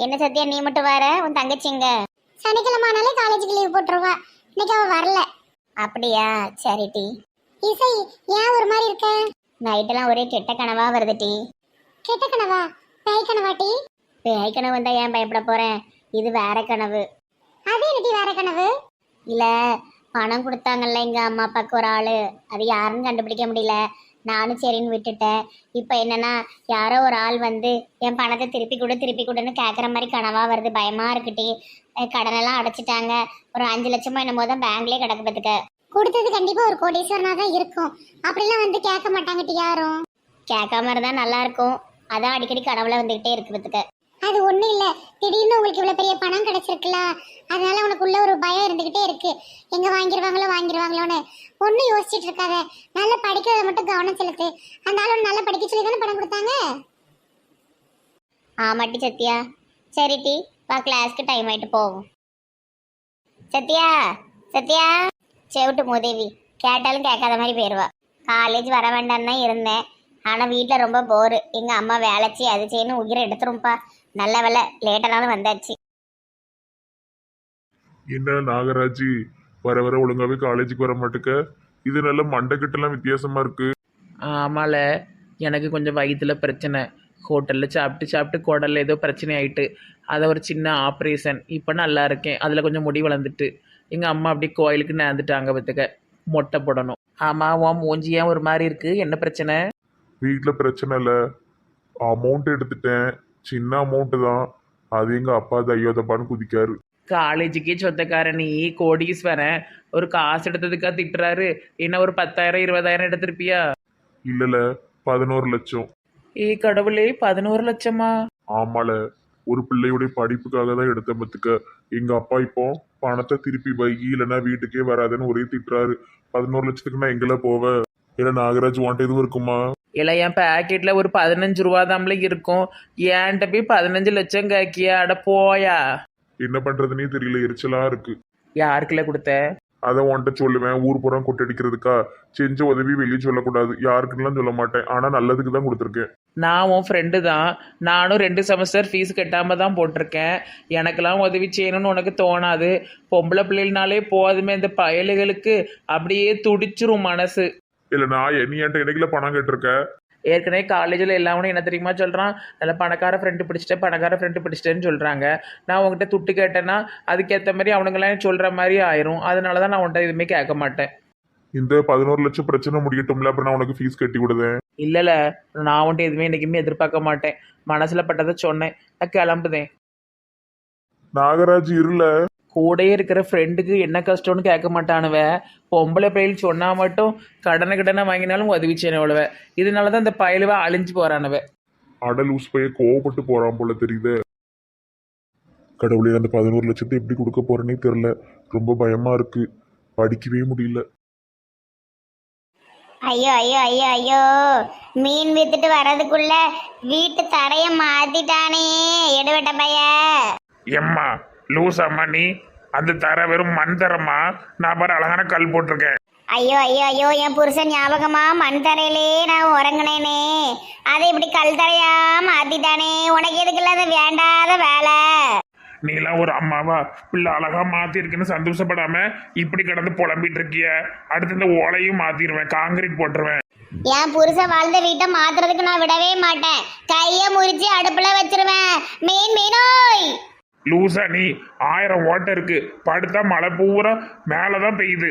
என்ன சத்யா நீ மட்டும் வர, உன் தங்கச்சிங்க? சனிக்கிழமை ஆனாலே காலேஜுக்கு லீவ் போட்டுருவா. இன்னைக்கு அவ வரல. அப்படியா, சரி டி. இசை, ஏன் ஒரு மாதிரி இருக்க? நைட்டெல்லாம் ஒரே கெட்ட கனவா வருது டி. கெட்ட கனவா? பேய் கனவா டி? பேய் கனவு வந்தா ஏன் பயப்பட போறேன், இது வேற கனவு. அது என்னடி வேற கனவு? இல்ல, பணம் கொடுத்தாங்கல்ல எங்க அம்மா அப்பாவுக்கு ஒரு ஆளு, அது யாருன்னு கண்டுபிடிக்க முடியல. நானும் சரின்னு விட்டுட்டேன். இப்போ என்னன்னா, யாரோ ஒரு ஆள் வந்து என் பணத்தை திருப்பி கொடுன்னு கேட்குற மாதிரி கனவா வருது. பயமா இருக்குட்டி. கடனெல்லாம் அடைச்சிட்டாங்க. ஒரு 5 லட்சமோ என்னமோ தான் பேங்க்லேயே கிடக்கு பார்த்துக்க. கொடுத்தது கண்டிப்பா ஒரு கோடீஸ்வரனா தான் இருக்கும். அப்படிலாம் வந்து கேட்க மாட்டாங்கட்டி யாரும். கேட்காம இருந்தா நல்லா இருக்கும். அதான் அடிக்கடி கனவுல வந்துகிட்டே இருக்கு பார்த்துக்க. அது ஒண்ணும் இல்ல, திடீர்னு உங்களுக்கு இவ்வளவு பெரிய பணம் கிடைச்சிருக்குல்ல, அதனால உனக்குள்ள ஒரு பயம் இருந்துகிட்டே இருக்கு. எங்க வாங்கிருவாங்களோன்னு ஒன்னும் யோசிச்சுட்டு இருக்காத. நல்லா படிக்கிறத மட்டும் கவனம் செலுத்து. அந்த ஆள் நல்லா படிக்க சொல்லி தானே பணம் கொடுத்தாங்க. ஆமாட்டி சத்யா. சரி டி, வா கிளாஸ்க்கு டைம் ஆயிட்டு போவோம். சத்யா சத்யா, செவிட்டு மூதேவி, கேட்டாலும் கேட்காத மாதிரி போயிடுவா. காலேஜ் வர வேண்டான்னு தான் இருந்தேன், ஆனால் வீட்டில் ரொம்ப போரு. எங்கள் அம்மா வேலைச்சி அது செய்யணும் உயிரை எடுத்துரும்பா. நல்ல வேலை லேட்டராலும் வந்தாச்சு. என்ன நாகராஜி, வர வர ஒழுங்காவே காலேஜுக்கு வர மாட்டுக்க. இது நல்ல மண்டைக்கிட்டலாம் வித்தியாசமா இருக்கு. ஆமால, எனக்கு கொஞ்சம் வயிற்றுல பிரச்சனை. ஹோட்டலில் சாப்பிட்டு குடலில் ஏதோ பிரச்சனை ஆயிட்டு, அதை ஒரு சின்ன ஆப்ரேஷன். இப்போ நல்லா இருக்கேன். அதில் கொஞ்சம் முடி வளர்ந்துட்டு எங்கள் அம்மா அப்படியே கோயிலுக்கு நேர்ந்துட்டாங்க பார்த்துக்க. மொட்டை போடணும். ஆமாம், உன் மூஞ்சி ஏன் ஒரு மாதிரி இருக்குது? என்ன பிரச்சனை? வீட்டில் பிரச்சனை இல்லை, அமௌண்ட் எடுத்துட்டேன். சின்ன அமௌண்ட்டு தான், அது எங்கள் அப்பா தையோதப்பான்னு குதிக்காரு. காலேஜுக்கே சொந்தக்காரன் நீ, கோடீஸ்வரன், ஒரு காசு எடுத்ததுக்கா திட்டுறாரு? என்ன ஒரு 10,000 20,000 எடுத்திருப்பியா? இல்லைல்ல, 11 லட்சம். கடவுளே, 11 லட்சமா? ஆமால, ஒரு பிள்ளையுடைய படிப்புக்காக தான் எடுத்த பத்துக்க. எங்கள் அப்பா இப்போ பணத்தை திருப்பி வை, இல்லைன்னா வீட்டுக்கே வராதுன்னு ஒரே திட்டுறாரு. 11 லட்சத்துக்கு நான் எங்கெல்லாம் போவேன்? இல்லை நாகராஜ் வாண்ட எதுவும் இருக்குமா? இல்லை, என் பேக்கெட்டில் ஒரு 15 ரூபா தாம்ல இருக்கும். ஏன்ட்ட போய் 15 லட்சம் கேக்கியா? அட போயா. என்ன பண்றதுன்னே தெரியல, எரிச்சலா இருக்கு. யாருக்குள்ள கொடுத்த? அதை உன்கிட்ட சொல்லுவேன், ஊர் புறம் கொட்டடிக்கிறதுக்கா. செஞ்ச உதவி வெளியே சொல்லக்கூடாது, யாருக்குலாம் சொல்ல மாட்டேன். ஆனா நல்லதுக்கு தான் கொடுத்துருக்கேன். நான் உன் ஃப்ரெண்டு தான். நானும் 2 செமஸ்டர் ஃபீஸ் கட்டாம தான் போட்டிருக்கேன். எனக்கெல்லாம் உதவி செய்யணும்னு உனக்கு தோணாது. பொம்பளை பிள்ளைனாலே போதுமே, இந்த பயலுகளுக்கு அப்படியே துடிச்சிரும் மனசு. இல்ல நான் நீ என்கிட்ட இடையில பணம் கேட்டிருக்க. ஏற்கனவே காலேஜில் எல்லாமே என்ன தெரியுமா சொல்கிறான்? நல்ல பணக்கார ஃப்ரெண்டு பிடிச்சிட்டேன்னு சொல்கிறாங்க. நான் உங்ககிட்ட துட்டு கேட்டேன்னா அதுக்கேற்ற மாதிரி அவனுங்களாம் சொல்கிற மாதிரி ஆயிரும். அதனால தான் நான் உன்ட்ட எதுவுமே கேட்க மாட்டேன். இந்த 11 லட்சம் பிரச்சனை முடியட்டும்ல, அப்புறம் நான் உனக்கு ஃபீஸ் கட்டி விடுதேன். இல்லைல்ல, நான் உன்ட்ட எதுவுமே என்றைக்குமே எதிர்பார்க்க மாட்டேன். மனசில் பட்டதை சொன்னேன், நான் கிளம்புதேன். நாகராஜ் இருல, கூடயே இருக்கிற ஃப்ரெண்டுக்கு என்ன கஷ்டம்னு கேட்க மாட்டானுவ. பொம்பளை பயில் சொன்னால் மட்டும் கடனை வாங்கினாலும் உதவி செய்யணும் அவ்வளவ. இதனால தான் இந்த பயலுவ அழிஞ்சு போகிறானுவ. அடல் ஊஸ் பைய கோவப்பட்டு போறான் போல தெரியுது. கடவுளே, அந்த 11 லட்சத்தை எப்படி கொடுக்க போறேன்னே தெரியல. ரொம்ப பயமா இருக்கு, படிக்கவே முடியல. ஐயோ ஐயோ ஐயோ ஐயோ, மீன் வித்துட்டு வர்றதுக்குள்ள வீட்டு தரைய மாத்திட்டானே எடுவட்ட பைய. எம்மா லூசம்மா நீ, அந்த தர வெறும் மண் தரமா? நான் பாரு அழகான கல் போட்டிருக்கேன். ஐயோ ஐயோ ஐயோ, என் புருஷன் ஞாபகமா மண் தரையிலே நான் உறங்கினேனே, அதை இப்படி கல் தரையா மாத்திட்டானே. உனக்கு எதுக்குள்ள அது வேண்டாத வேலை? நீலாம் ஒரு அம்மாவா? பிள்ளை அழகா மாத்திருக்குன்னு சந்தோஷப்படாம இப்படி கிடந்து புலம்பிட்டு இருக்கிய. அடுத்து இந்த ஓலையும் மாத்திடுவேன், காங்கிரீட் போட்டுருவேன். என் புருஷன் வாழ்ந்த வீட்டை மாத்துறதுக்கு நான் விடவே மாட்டேன். கைய முறிச்சு அடுப்புல வச்சிருவேன். மீனோய் லூசா நீ, 1000 ஓட்டை இருக்கு, படுத்தா மழை பூரா மேலதான் பெய்யுது.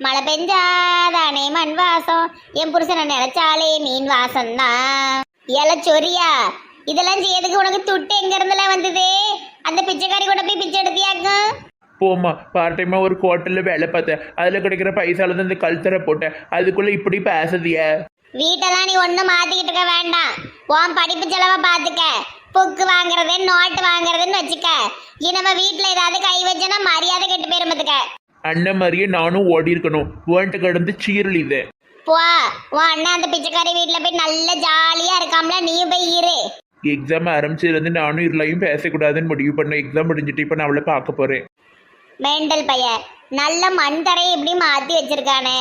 மழை பெஞ்சாதானே மண் வாசம், என் புருஷனை நினைச்சாலே மீன் வாசம் தான். இல சொரியா, இதெல்லாம் செய்யறதுக்கு உனக்கு துட்டு எங்க இருந்துல வந்தது? அந்த பிச்சைக்காரி கூட போய் பிச்சை எடுத்தியாக்கும். போம்மா, பார்ட் டைமாக ஒரு ஹோட்டலில் வேலை பார்த்தேன். அதில் கிடைக்கிற பைசால தான் இந்த கல்தரை போட்டேன். அதுக்குள்ளே இப்படி பேசுதிய? வீட்டெல்லாம் நீ ஒன்றும் மாத்திக்கிட்டு இருக்க வேண்டாம். உன் படிப்பு செலவை பார்த்துக்க. புக்கு வாங்குறது, நோட்டு வாங்குறதுன்னு வச்சுக்க. நம்ம வீட்டில் ஏதாவது கை வச்சனா மரியாதை கெட்டு போயிருமத்துக்க. அண்ணன் மாதிரியே நானும் ஓடி இருக்கணும். வேண்ட கடந்து சீரழிதே. போ, உன் அண்ணன் அந்த பிச்சைக்காரி வீட்டில் போய் நல்ல ஜாலியா இருக்காம்ல, நீயும் போய் இரு. எக்ஸாம் ஆரம்பிச்சிருந்து நானும் இருளையும் பேசக்கூடாதுன்னு முடிவு பண்ணேன். எக்ஸாம் முடிஞ்சிட்டு இப்போ நான் அவளை பார்க்க போகிறேன். மெண்டல் பைய, நல்ல மண் தரையை இப்படி மாத்தி வச்சிருக்கானே,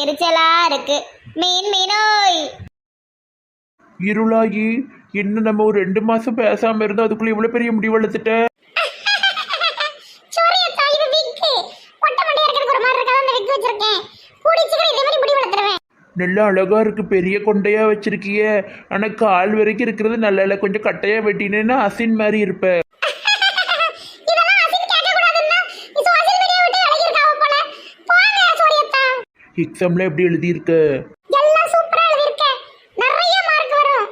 எரிச்சலா இருக்கு. மீனோய் இருளாகி இன்னும் நம்ம ஒரு 2 மாசம் பேசாம இருந்தோம், அதுக்குள்ள இவ்வளவு பெரிய முடிவு எடுத்துட்ட. சோரியத்தா இது விக்கு பொட்ட மண்டையா இருக்கிறதுக்கு ஒரு மாதிரி இருக்காது அந்த விக்கு வச்சிருக்கேன் கூடிச்சிக்கிற இதே மாதிரி முடி வளர்த்துருவேன். நல்லா அழகா இருக்கு, பெரிய கொண்டையா வச்சிருக்கிய. ஆனா கால் வரைக்கும் இருக்கிறது நல்ல இல்ல, கொஞ்சம் கட்டையா வெட்டினேன்னா அசின் மாதிரி இருப்ப. இதெல்லாம் அசின் கேட்க கூடாதுன்னா நீ சோஷியல் மீடியா விட்டு விலகி இருக்காவ போல. போங்க சோரியத்தா. எக்ஸாம்ல எப்படி எழுதியிருக்க? எல்லாம் சூப்பரா எழுதிருக்கேன், நிறைய மார்க் வரும்.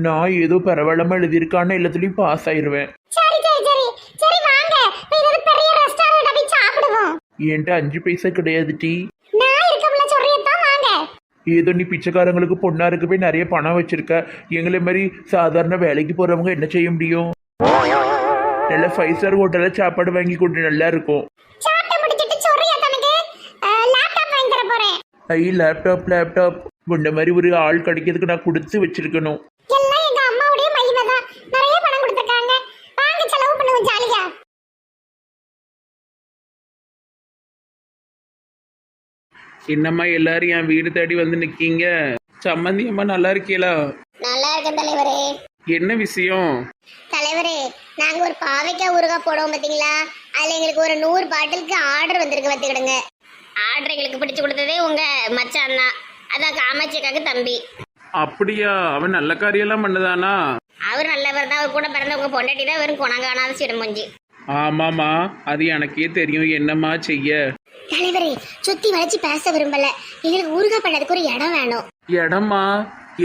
நான் ஏதோ பரவாயில்லாம எழுதியிருக்கான்னு எல்லாத்துலயும் பாஸ் ஆயிருவேன். சரி சரி சரி சரி வாங்க போய் ஏதாவது பெரிய ரெஸ்டாரண்ட் போய் சாப்பிடுவோம். என்கிட்ட 5 பைசா கிடையாது டி. நான் இருக்கம்ல சோரியத்தா வாங்க. ஏதோ நீ பிச்சைக்காரங்களுக்கு பொண்ணா இருக்க போய் நிறைய பணம் வச்சிருக்க. எங்களை மாதிரி சாதாரண வேலைக்கு போறவங்க என்ன செய்ய முடியும்? நல்ல 5 ஸ்டார் ஹோட்டல்ல சாப்பாடு வாங்கி கொண்டு நல்லா இருக்கும். சாப்பிட்டு முடிச்சிட்டு சோரியத்தானுக்கு லேப்டாப் வாங்கி தர போறேன். ஐ லேப்டாப் இந்த மாதிரி ஒரு ஆள் கிடைக்கிறதுக்கு நான் கொடுத்து வச்சிருக்கணும். எல்லாம் எங்க அம்மாவுடைய மகிமை தான், நிறைய பணம் கொடுத்துருக்காங்க. வாங்க செலவு பண்ணுவோம் ஜாலியா. என்னம்மா எல்லாரும் என் வீடு தேடி வந்து நிக்கீங்க? சம்மந்தி அம்மா நல்லா இருக்கீங்களா? நல்லா இருக்கேன் தலைவரே. என்ன விஷயம்? தலைவரே, நாங்க ஒரு பாவைக்காய் ஊறுகாய் போடுவோம் பாத்தீங்களா, அதுல எங்களுக்கு ஒரு 100 பாட்டிலுக்கு ஆர்டர் வந்திருக்கு பார்த்துக்கிடுங்க. ஆர்டர் எங்களுக்கு பிடிச்சு கொடுத்ததே உங்க மச்சான் தான், அதான் காமாட்சிக்காக்கு தம்பி. அப்படியா? அவன் நல்ல காரியெல்லாம் பண்ணுதானா? அவர் நல்லவர் தான், அவர் கூட பிறந்தவங்க பொண்டாட்டி தான் வெறும் குணங்கானாத சிடுமூஞ்சி. ஆமாமா, அது எனக்கே தெரியும். என்னம்மா செய்ய? தலைவரே, சுத்தி வளைச்சு பேச விரும்பல, எங்களுக்கு ஊறுகாய் பண்ணதுக்கு ஒரு இடம் வேணும். இடமா?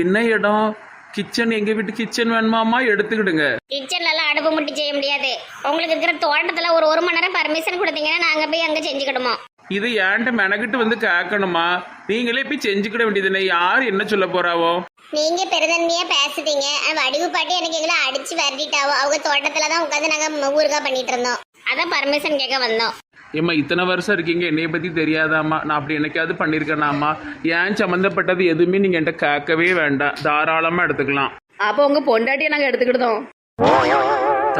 என்ன இடம்? கிச்சன், எங்க வீட்டு கிச்சன் வேணுமாமா? எடுத்துக்கிடுங்க. கிச்சன்ல எல்லாம் அடுப்பு முட்டி செய்ய முடியாது. உங்களுக்கு இருக்கிற தோட்டத்துல ஒரு 1 மணி நேரம் பர்மிஷன் கொடுத்தீங்கன்னா நாங்க போய் அங்க செஞ்சுக்கிடுமோ. இது ஏன்ட்ட மெனக்கிட்டு வந்து கேட்கணுமா? நீங்களே போய் செஞ்சுக்கிட வேண்டியதுன்னு யார் என்ன சொல்ல போறாவோ? நீங்க பெருந்தன்மையா பேசுதீங்க. வடிவு பாட்டி எனக்கு எங்களை அடிச்சு விரட்டிட்டாவோ. அவங்க தோட்டத்துலதான் உட்காந்து நாங்க ஊறுகாய் பண்ணிட்டு இருந்தோம், அதான் பர்மிஷன் கேட்க வந்தோம். ஏம்மா இத்தனை வருஷம் இருக்கீங்க, என்னைய பத்தி தெரியாதாம்மா? நான் அப்படி என்னைக்காவது பண்ணியிருக்கேனாம்மா? ஏன் சம்மந்தப்பட்டது எதுவுமே நீங்க என்கிட்ட கேட்கவே வேண்டாம், தாராளமா எடுத்துக்கலாம். அப்போ உங்க பொண்டாட்டியை நாங்க எடுத்துக்கிட்டோம்.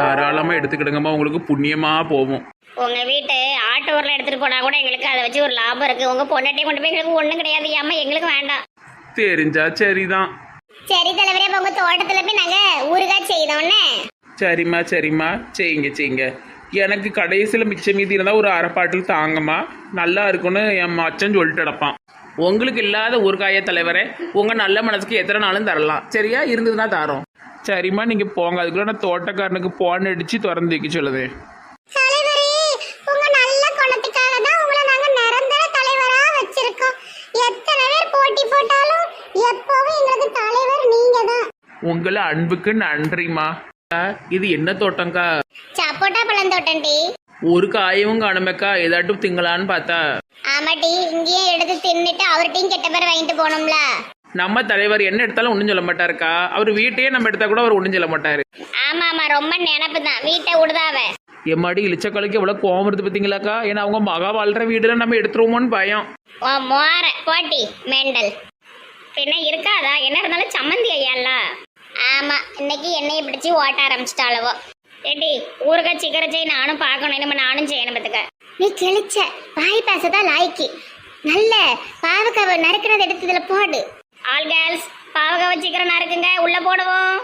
தாராளமா எடுத்துக்கிடுங்கம்மா, உங்களுக்கு புண்ணியமா போகும். உங்க வீட்டு ஆட்டோரில் எடுத்துட்டு போனா கூட எங்களுக்கு அதை வச்சு ஒரு லாபம் இருக்கு. உங்க பொண்டாட்டியை கொண்டு போய் எங்களுக்கு ஒண்ணும் கிடையாது. ஏமா எங்களுக்கு வேண்டாம். தெரிஞ்சா சரிதான். சரி தலைவரே, இப்ப உங்க தோட்டத்துல போய் நாங்க ஊறுகாய் செய்தோன்னே. சரிம்மா செய்யுங்க. எனக்கு கடைசியில் மிச்சம் மீதி இருந்தால் ஒரு 1/2 பாட்டில் தாங்கம்மா, நல்லா இருக்குன்னு என் மச்சன் சொல்லிட்டு கிடப்பான். உங்களுக்கு இல்லாத ஊறுகாய தலைவரே, உங்கள் நல்ல மனசுக்கு எத்தனை நாளும் தரலாம், சரியா? இருந்ததுன்னா தரோம். சரிம்மா, நீங்கள் போங்க. அதுக்குள்ள நான் தோட்டக்காரனுக்கு போன் அடித்து திறந்து வைக்க சொல்லுதேன். தலைவரே, உங்க நல்ல குணத்துக்காக தான் உங்களை நாங்க நிரந்தர தலைவரா வச்சிருக்கோம். எத்தனை பேர் போட்டி போட்டாலும் எப்பவும் எங்களுக்கு தலைவர் நீங்க தான். உங்களை அன்புக்கு நன்றிம்மா. இது என்ன தோட்டம்க்கா? சப்போட்டா பழம் தோட்டம் டி. ஒரு காயவும் காணுமேக்கா, ஏதாட்டும் திங்களான்னு பார்த்தா. ஆமாட்டி, இங்கேயே எடுத்து தின்னுட்டு அவர்கிட்டையும் கெட்ட பேர் வாங்கிட்டு போனோம்ல. நம்ம தலைவர் என்ன எடுத்தாலும் ஒன்றும் சொல்ல மாட்டாருக்கா. அவர் வீட்டையே நம்ம எடுத்தா கூட அவர் ஒன்றும் சொல்ல மாட்டாரு. ஆமா, ரொம்ப நினப்பு தான், வீட்டை விடுதாவ. எம்மாடி இளிச்சக்காலுக்கு எவ்வளோ கோவம் வருது பார்த்தீங்களாக்கா? ஏன்னா அவங்க மகா வாழ்ற வீடுல நம்ம எடுத்துருவோமோன்னு பயம். ஓ மோர போட்டி மெண்டல் பின்ன இருக்காதா? என்ன இருந்தாலும் சம்மந்தி ஐயால. ஆமா, இன்னைக்கு எண்ணெயை பிடிச்சி ஓட்ட ஆரம்பிச்சிட்டாளவோ. ஏடி ஊறுகாய் சிக்கரச்சை நானும் பார்க்கணும், நம்ம நானும் செய்யணும் பத்துக்க. நீ கிழிச்ச வாய் பேசதான் லாய்க்கு. நல்ல பாவக்காவை நறுக்கிறத எடுத்ததுல போடு. ஆல் கேர்ள்ஸ், பாவக்காவை சீக்கிரம் நறுக்குங்க, உள்ள போடுவோம்.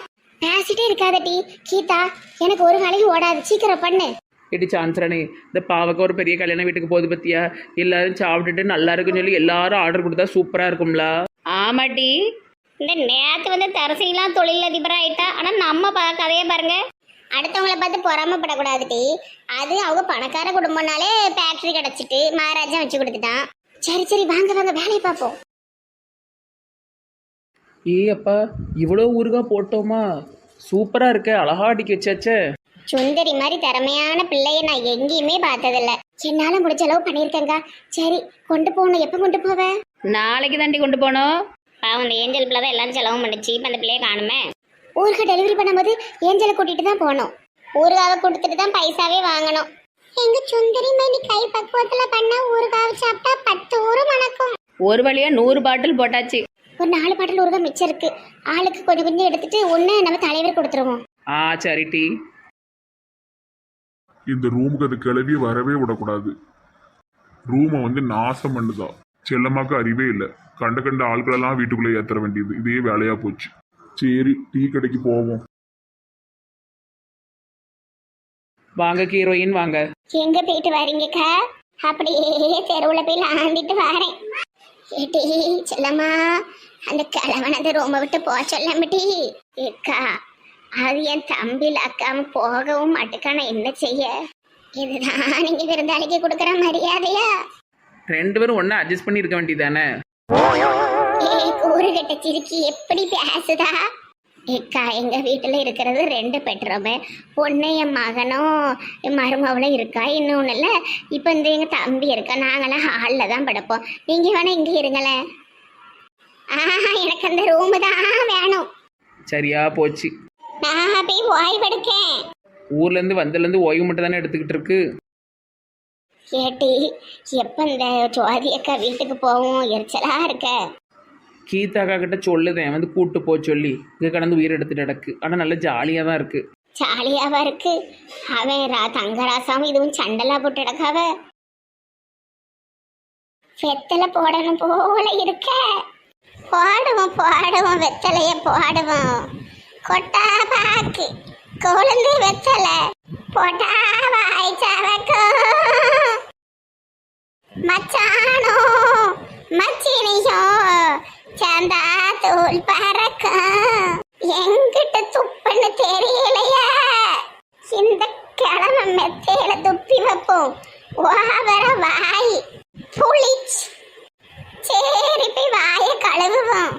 பேசிட்டே இருக்காதட்டி கீதா, எனக்கு ஒரு வேலைக்கு ஓடாது, சீக்கிரம் பண்ணு. எடி சான்சரணி, இந்த பாவக்க ஒரு பெரிய கல்யாண வீட்டுக்கு போகுது பத்தியா? எல்லாரும் சாப்பிட்டுட்டு நல்லா இருக்குன்னு சொல்லி எல்லாரும் ஆர்டர் கொடுத்தா சூப்பரா இருக்கும்ல. ஆமாட்டி, இந்த நேத்து வந்து தரசிலாம் தொழில் அதிபர் ஆயிட்டா. ஆனா நம்ம கதையே பாருங்க, அடுத்தவங்களை பார்த்து பொறாமப்படக்கூடாதுட்டி. அது அவங்க பணக்கார குடும்பம்னாலே ஃபேக்டரி கிடைச்சிட்டு மகாராஜா வச்சு கொடுத்துட்டான். சரி வாங்க வேலையை பார்ப்போம். அப்பா இவ்வளோ ஊறுகாய் போட்டோமா? சூப்பரா இருக்க, அழகா அடிக்க வச்சாச்சே. சுந்தரி மாதிரி திறமையான பிள்ளைய நான் எங்கேயுமே பார்த்ததில்ல. என்னால முடிச்ச அளவு பண்ணியிருக்கேங்க. சரி கொண்டு போகணும். எப்போ கொண்டு போவேன்? நாளைக்கு தாண்டி கொண்டு போனோம். பாவம், அந்த ஏஞ்சல் பிள்ளை தான் எல்லாம் செலவும் பண்ணிச்சு. இப்போ அந்த பிள்ளைய காணுமே. ஊருக்கு டெலிவரி பண்ணும்போது ஏஞ்சலை கூட்டிட்டு தான் போனோம். ஊறுகாவை கொடுத்துட்டு தான் பைசாவே வாங்கணும். எங்க சுந்தரி மாதிரி கை பக்குவத்துல பண்ண ஊறுகாய் சாப்பிட்டா 10 ஊரு மணக்கும். ஒரு வழியா 100 பாட்டில் போட்டாச்சு. ஒரு 4 பாட்டில் ஊறுகாய் மிச்சம் இருக்கு. ஆளுக்கு கொஞ்சம் கொஞ்சம் எடுத்துட்டு ஒண்ணு நம்ம தலைவர் கொடுத்துருவோம். சரி டி. இந்த ரூமுக்கு அது கிளவி வரவே விடக்கூடாது. ரூமை நாசம் பண்ணுதா. செல்லமாக்கு அறிவே இல்லை. கண்ட ஆட்களெல்லாம் வீட்டுக்குள்ளே ஏற்ற வேண்டியது இதே வேலையா போச்சு. சரி டீ கடைக்கு போவோம். வாங்க ஹீரோயின் வாங்க. எங்க போயிட்டு வரீங்கக்கா? அப்படியே தெருவுல போய் ஆண்டிட்டு வரேன். ஏட்டி செல்லம்மா, அந்த கிழவனது ரொம்ப விட்டு போக சொல்லாமட்டி. ஏக்கா, அது என் தம்பியில் அக்காம போகவும் மாட்டுக்கான என்ன செய்ய? இதுதான் நீங்க விருந்தாளிக்கு கொடுக்குற மரியாதையா? 2 பேரும் ஒன்றா அட்ஜஸ்ட் பண்ணி இருக்க வேண்டியதானே? கூறு கட்ட சிரிக்கி எப்படி பேசுதா? ஏக்கா, எங்க வீட்டுல இருக்கிறது 2 பெட்ரூமு. ஒன்னு என் மகனும் என் மருமவளும் இருக்கா, இன்னொன்னு இல்ல இப்ப இந்த எங்க தம்பி இருக்கா. நாங்களாம் ஹாலில் தான் படுப்போம். நீங்க வேணா இங்க இருங்களேன். எனக்கு அந்த ரூமு தான் வேணும். சரியா போச்சு. நான் போய் ஓய்வெடுக்கேன். ஊர்லேருந்து வந்ததுலேருந்து ஓய்வு மட்டும் தானே எடுத்துக்கிட்டு இருக்கு. ஏட்டி, எப்ப இந்த ஜோதி அக்கா வீட்டுக்கு போவோம்? எரிச்சலா இருக்க. கீதாக்கா கிட்ட சொல்லுதேன் வந்து கூட்டு போ சொல்லி. இங்கே கடந்து உயிர் எடுத்துட்டு கிடக்கு. ஆனால் நல்ல ஜாலியாக தான் இருக்கு. ஜாலியாவா இருக்கு? அவன் தங்கராசாவும் இதுவும் சண்டலா போட்டு கிடக்காவ. வெத்தலை போடணும் போல இருக்க. போடுவோம் வெத்தலைய போடுவோம். கொட்டா பாக்கு கொழுந்து வெத்தலை போட்டா வாய்ச்சவக்கும். மச்சானோ மச்சினியும் சந்தா தூள் பறக்கும். எங்கிட்ட துப்புன்னு தெரியலையா? இந்த கிழமை மெத்தையில துப்பி வைப்போம். ஓவர வாய் புளிச். சரி போய் வாய கழுவுவோம்.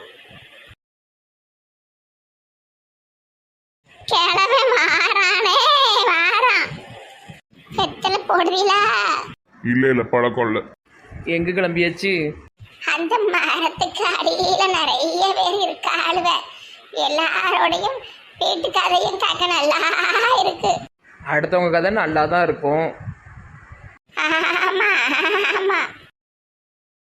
கிழமை மாறானே வாரான். வெத்தலை போடுவீங்களா? இல்ல பழக்கம் இல்ல. எங்கே கிளம்பியாச்சு? அந்த மரத்துக்கு அடியில நிறைய பேர் இருக்காளுவ. எல்லாரோடையும் வீட்டு கதையும் கேட்க நல்லா இருக்கு. அடுத்தவங்க கதை நல்லா தான் இருக்கும். ஆமா ஆமா